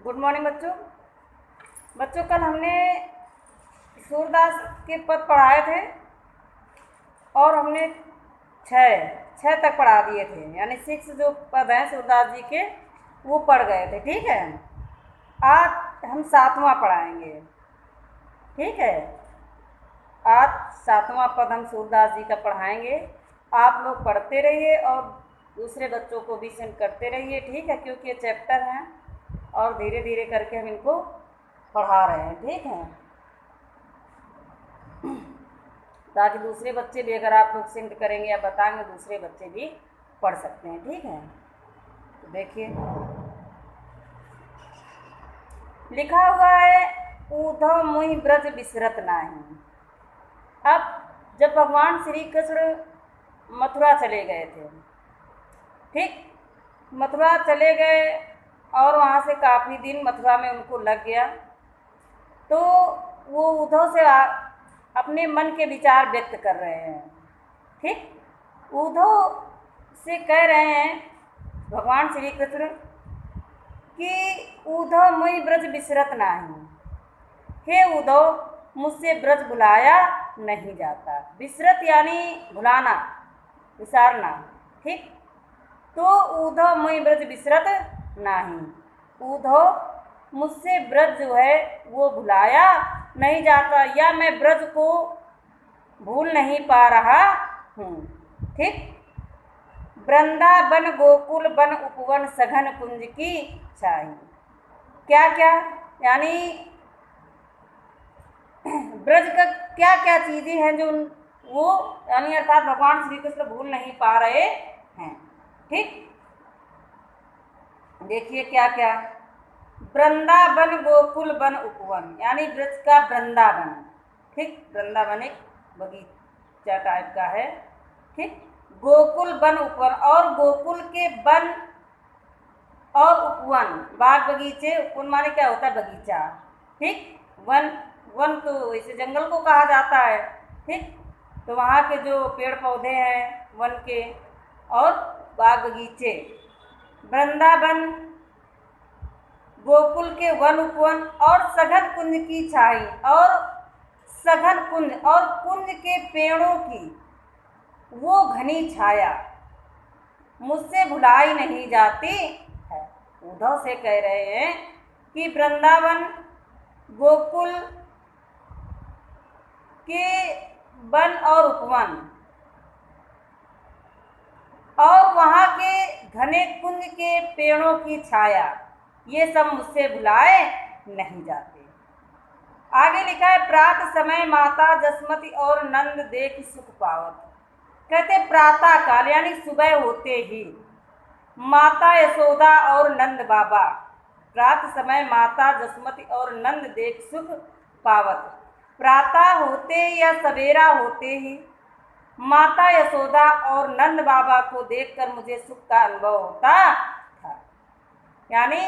Good morning बच्चों। कल हमने सूरदास के पद पढ़ाए थे और हमने छः तक पढ़ा दिए थे, यानी 6 जो पद हैं सूरदास जी के वो पढ़ गए थे। ठीक है, आज हम 7वां पढ़ाएंगे। ठीक है, आज 7वां पद हम सूरदास जी का पढ़ाएंगे। आप लोग पढ़ते रहिए और दूसरे बच्चों को भी सेंड करते रहिए। ठीक है, क्योंकि ये चैप्टर हैं और धीरे धीरे करके हम इनको पढ़ा रहे हैं। ठीक है, ताकि दूसरे बच्चे भी, अगर आप लोग सेंड करेंगे या बताएंगे, दूसरे बच्चे भी पढ़ सकते हैं। ठीक है, तो देखिए लिखा हुआ है, ऊधव मुहि ब्रज बिसरत नाही। अब जब भगवान श्री कृष्ण मथुरा चले गए थे, ठीक, मथुरा चले गए और वहाँ से काफ़ी दिन मथुरा में उनको लग गया, तो वो उद्धव से अपने मन के विचार व्यक्त कर रहे हैं। ठीक, उद्धव से कह रहे हैं भगवान श्री कृष्ण कि उद्धव मुझ ब्रज बिसरत नाही, हे उद्धव मुझसे ब्रज भुलाया नहीं जाता। बिसरत यानी भुलाना, विसारना। ठीक, तो उद्धव मुझ ब्रज बिसरत नहीं, उद्धव मुझसे ब्रज जो है वो भुलाया नहीं जाता, या मैं ब्रज को भूल नहीं पा रहा हूँ। ठीक, वृंदावन गोकुल वन उपवन सघन कुंज की छाई। क्या क्या यानी ब्रज का क्या क्या चीज़ें हैं जो वो, यानी अर्थात भगवान श्री कृष्ण भूल नहीं पा रहे हैं। ठीक, देखिए क्या क्या, वृंदावन गोकुल वन उपवन, यानी ब्रज का वृंदावन। ठीक, वृंदावन एक बगीचा टाइप का है। ठीक, गोकुल वन उपवन, और गोकुल के वन और उपवन, बाग बगीचे। उपवन माने क्या होता है? बगीचा। ठीक, वन तो वैसे जंगल को कहा जाता है। ठीक, तो वहाँ के जो पेड़ पौधे हैं वन के, और बाग बगीचे, वृंदावन गोकुल के वन उपवन, और सघन कुंज की छाई, और सघन कुंज और कुंज के पेड़ों की वो घनी छाया मुझसे भुलाई नहीं जाती है। उद्धव से कह रहे हैं कि वृंदावन गोकुल के वन और उपवन और वहाँ के घने कुंज के पेड़ों की छाया, ये सब मुझसे भुलाए नहीं जाते। आगे लिखा है, प्रातः समय माता जसमती और नंद देख सुख पावत। कहते प्रातः काल यानी सुबह होते ही माता यशोदा और नंद बाबा, प्रातः समय माता जसमती और नंद देख सुख पावत। प्रातः होते या सवेरा होते ही माता यशोदा और नंद बाबा को देखकर मुझे सुख का अनुभव होता था। यानी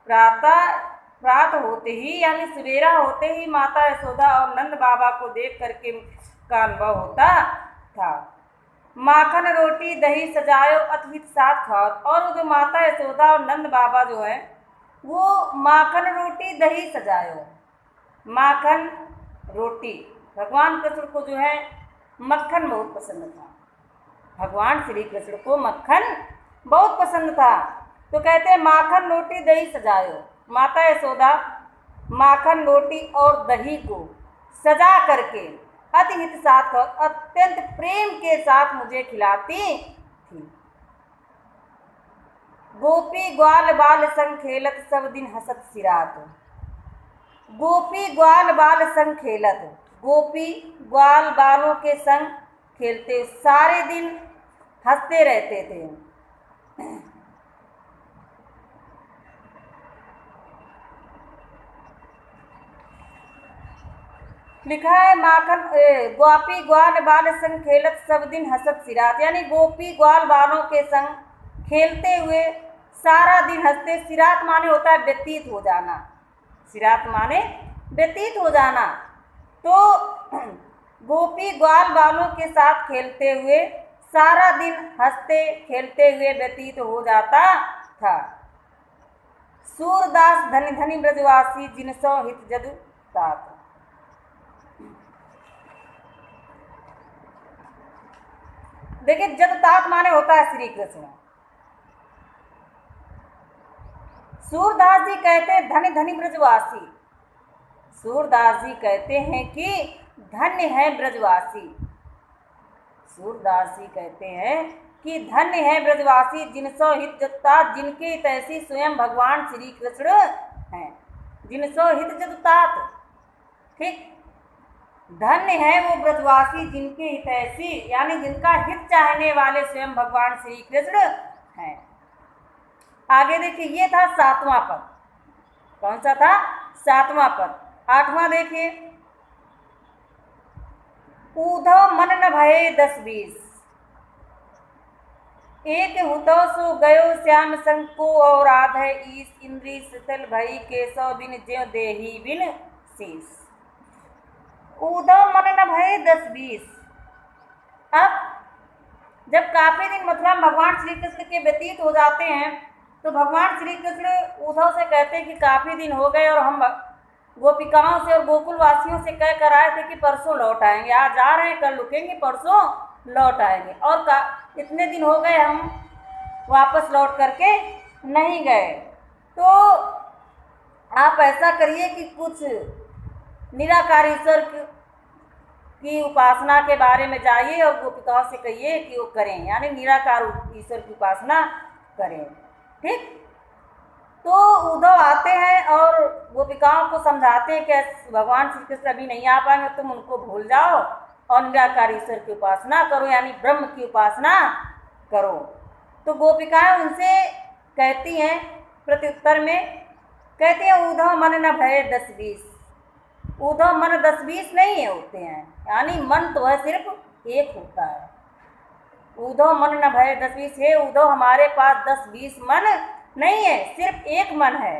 प्रातः होते ही यानी सवेरा होते ही माता यशोदा और नंद बाबा को देख करके का अनुभव होता था। माखन रोटी दही सजायो अतिहित साथ खाओ, और जो माता यशोदा और नंद बाबा जो है वो माखन रोटी दही सजायो, माखन रोटी, भगवान कृष्ण को जो है मक्खन बहुत पसंद था। भगवान श्री कृष्ण को मक्खन बहुत पसंद था, तो कहते हैं माखन रोटी दही सजायो। माता यशोदा माखन रोटी और दही को सजा करके अतिहित साथ अत्यंत प्रेम के साथ मुझे खिलाती थी। गोपी ग्वाल बाल संग खेलत सब दिन हसत सिरात। गोपी ग्वाल बाल संग खेलत, गोपी ग्वाल बालों के संग खेलते, सारे दिन हंसते रहते थे। लिखा है माखन गोपी ग्वाल बाल संग खेलत सब दिन हसत सिरात, यानी गोपी ग्वाल बालों के संग खेलते हुए सारा दिन हंसते। सिरात माने होता है व्यतीत हो जाना, सिरात माने व्यतीत हो जाना। तो गोपी ग्वाल बालों के साथ खेलते हुए सारा दिन हंसते खेलते हुए व्यतीत हो जाता था। सूरदास धनि धनि ब्रजवासी जिनसो हित जदु तात। देखिए, जदुतात माने होता है श्री कृष्ण। सूरदास जी कहते हैं धनि धनि ब्रजवासी। सूरदास जी कहते हैं कि धन्य है ब्रजवासी। सूरदास जी कहते हैं कि धन्य है ब्रजवासी जिनसो हित जदुतात, जिनके हितैषी स्वयं भगवान श्री कृष्ण हैं। जिनसो हित जदुतात, ठीक। धन्य है वो ब्रजवासी जिनके हितैषी, यानी जिनका हित चाहने वाले स्वयं भगवान श्री कृष्ण हैं। आगे देखिए, ये था 7वां पद। कौन सा था? 7वां पद। 8वां देखिए, ऊधव मन न भये 10-20, एक हुतो सो गयो श्याम संग को और आधे ईस, इंद्री शिथिल भई केशव बिन ज्यों देही बिन शीस। ऊधव मन न भये 10-20। अब जब काफी दिन मथुरा में भगवान श्री कृष्ण के व्यतीत हो जाते हैं तो भगवान श्री कृष्ण उद्धव से कहते हैं कि काफी दिन हो गए और हम गोपिकाओं से और गोकुल वासियों से कह कर आए थे कि परसों लौट आएंगे, आज जा रहे हैं, कल रुकेंगे, परसों लौट आएंगे, और इतने दिन हो गए हम वापस लौट करके नहीं गए। तो आप ऐसा करिए कि कुछ निराकार ईश्वर की उपासना के बारे में जाइए और गोपिकाओं से कहिए कि वो करें, यानी निराकार ईश्वर की उपासना करें, ठीक। तो उद्धव आते हैं और गोपिकाओं को समझाते हैं कि भगवान श्री कृष्ण अभी नहीं आ पाएंगे, तुम उनको भूल जाओ और निराकार ईश्वर की उपासना करो, यानी ब्रह्म की उपासना करो। तो गोपिकाएं उनसे कहती हैं, प्रत्युत्तर में कहती हैं, उद्धव मन न भये 10-20। उद्धव मन 10-20 नहीं होते हैं, यानी मन तो है सिर्फ एक होता है। उद्धव मन न भये 10-20, है उद्धव हमारे पास 10-20 मन नहीं है, सिर्फ एक मन है।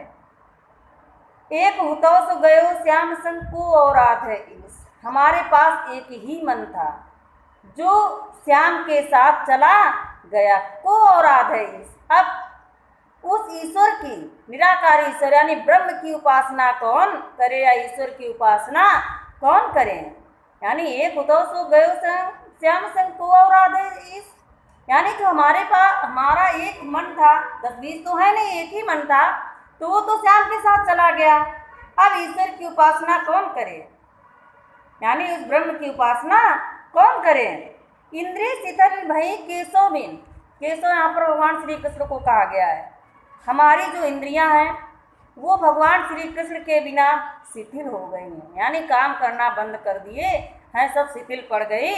एक हुतो सो गयो श्याम संग को और आधे ईस, हमारे पास एक ही मन था जो श्याम के साथ चला गया, को और आधे ईस। अब उस ईश्वर की, निराकार ईश्वर यानी ब्रह्म की उपासना कौन करे या ईश्वर की उपासना कौन करे, यानी एक हुतो सो गयो श्याम संग को और आधे ईस, यानी कि हमारे पास हमारा एक मन था, 10-20 तो है नहीं, एक ही मन था, तो वो तो श्याम के साथ चला गया। अब ईश्वर की उपासना कौन करे, यानी उस ब्रह्म की उपासना कौन करे। इंद्रिय शिथिल भई केशव बिन, केशव यहाँ पर भगवान श्री कृष्ण को कहा गया है। हमारी जो इंद्रियां हैं वो भगवान श्री कृष्ण के बिना शिथिल हो गई हैं, यानी काम करना बंद कर दिए हैं, सब शिथिल पड़ गई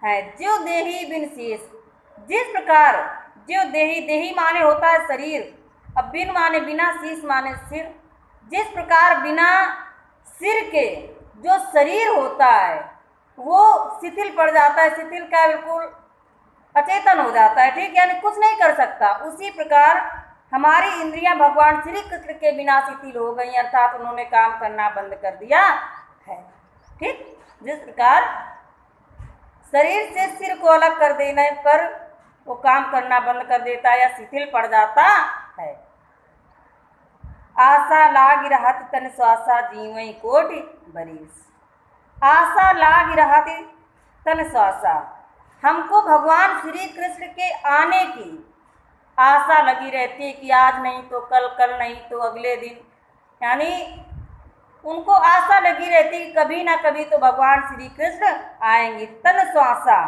हैं। जो देही बिन शीश, जिस प्रकार जो देही, देही माने होता है शरीर, अब बिन माने बिना, शीश माने सिर, जिस प्रकार बिना सिर के जो शरीर होता है वो शिथिल पड़ जाता है, शिथिल का बिल्कुल अचेतन हो जाता है, ठीक, यानी कुछ नहीं कर सकता, उसी प्रकार हमारी इंद्रियां भगवान श्री कृष्ण के बिना शिथिल हो गई, अर्थात उन्होंने काम करना बंद कर दिया है, ठीक। जिस प्रकार शरीर से सिर को अलग कर देने पर वो काम करना बंद कर देता है या शिथिल पड़ जाता है। आशा लाग रहत तन श्वासा जीवई कोटि बरीस, आशा लाग रहत तन श्वासा, हमको भगवान श्री कृष्ण के आने की आशा लगी रहती है कि आज नहीं तो कल, कल नहीं तो अगले दिन, यानी उनको आशा लगी रहती है कि कभी ना कभी तो भगवान श्री कृष्ण आएंगे। तन श्वासा,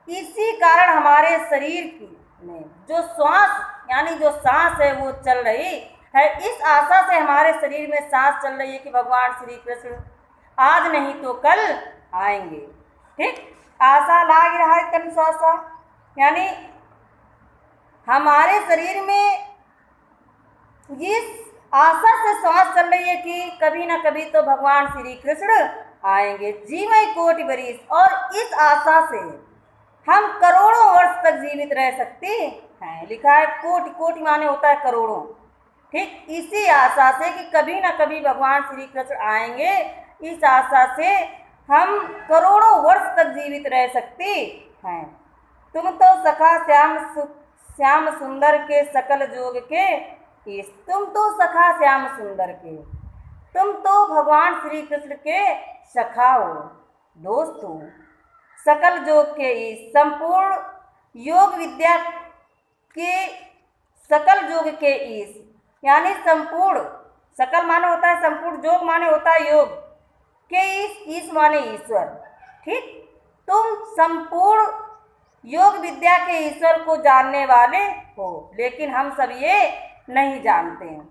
इसी कारण हमारे शरीर की में जो श्वास यानी जो सांस है वो चल रही है, इस आशा से हमारे शरीर में सांस चल रही है कि भगवान श्री कृष्ण आज नहीं तो कल आएंगे, ठीक। आशा लाग रहा है तन श्वासा, यानी हमारे शरीर में इस आशा से सांस चल रही है कि कभी ना कभी तो भगवान श्री कृष्ण आएंगे। जीवई कोटि बरीस, और इस आशा से हम करोड़ों वर्ष तक जीवित रह सकते हैं। लिखा है कोटि, कोटि माने होता है करोड़ों, ठीक। इसी आशा से कि कभी ना कभी भगवान श्री कृष्ण आएंगे, इस आशा से हम करोड़ों वर्ष तक जीवित रह सकते हैं। तुम तो सखा श्याम सुंदर के सकल जोग के ईश। तुम तो सखा श्याम सुंदर के, तुम तो भगवान श्री कृष्ण के सखा हो, दोस्त हो, सकल योग के ईश, संपूर्ण योग विद्या के सकल योग के ईश, यानी संपूर्ण, सकल माने होता है संपूर्ण, योग माने होता है योग के ईश माने ईश्वर। ठीक, तुम संपूर्ण योग विद्या के ईश्वर को जानने वाले हो, लेकिन हम सब ये नहीं जानते हैं।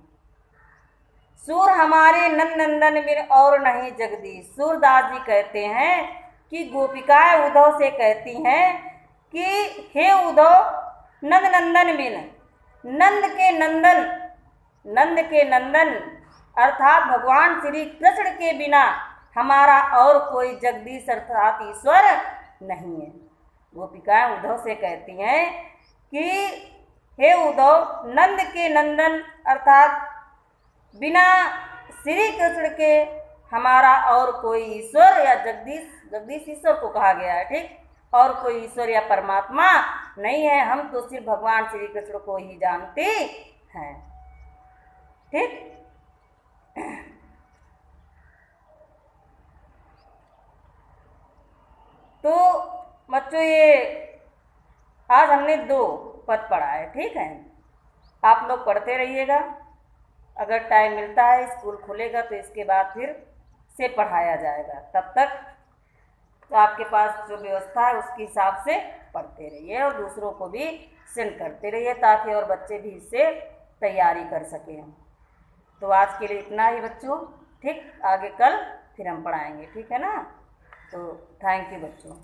सूर हमारे नंदन बिन और नहीं जगदीश। सूरदास जी कहते हैं कि गोपिकाएं उद्धव से कहती हैं कि हे उद्धव, नंद नंदन बिन, नंद के नंदन अर्थात भगवान श्री कृष्ण के बिना हमारा और कोई जगदीश अर्थात ईश्वर नहीं है। गोपिकाएं उद्धव से कहती हैं कि हे उद्धव, नंद के नंदन अर्थात बिना श्री कृष्ण के हमारा और कोई ईश्वर या जगदीश ईश्वर को कहा गया है। ठीक, और कोई ईश्वर या परमात्मा नहीं है, हम तो सिर्फ भगवान श्री कृष्ण को ही जानते हैं। ठीक, तो बच्चों ये आज हमने 2 पद पढ़ा है। ठीक है, आप लोग पढ़ते रहिएगा, अगर टाइम मिलता है, स्कूल खुलेगा तो इसके बाद फिर से पढ़ाया जाएगा। तब तक तो आपके पास जो व्यवस्था है उसके हिसाब से पढ़ते रहिए और दूसरों को भी सेंड करते रहिए ताकि और बच्चे भी इससे तैयारी कर सकें। तो आज के लिए इतना ही बच्चों। ठीक, आगे कल फिर हम पढ़ाएंगे। ठीक है ना, तो थैंक यू बच्चों।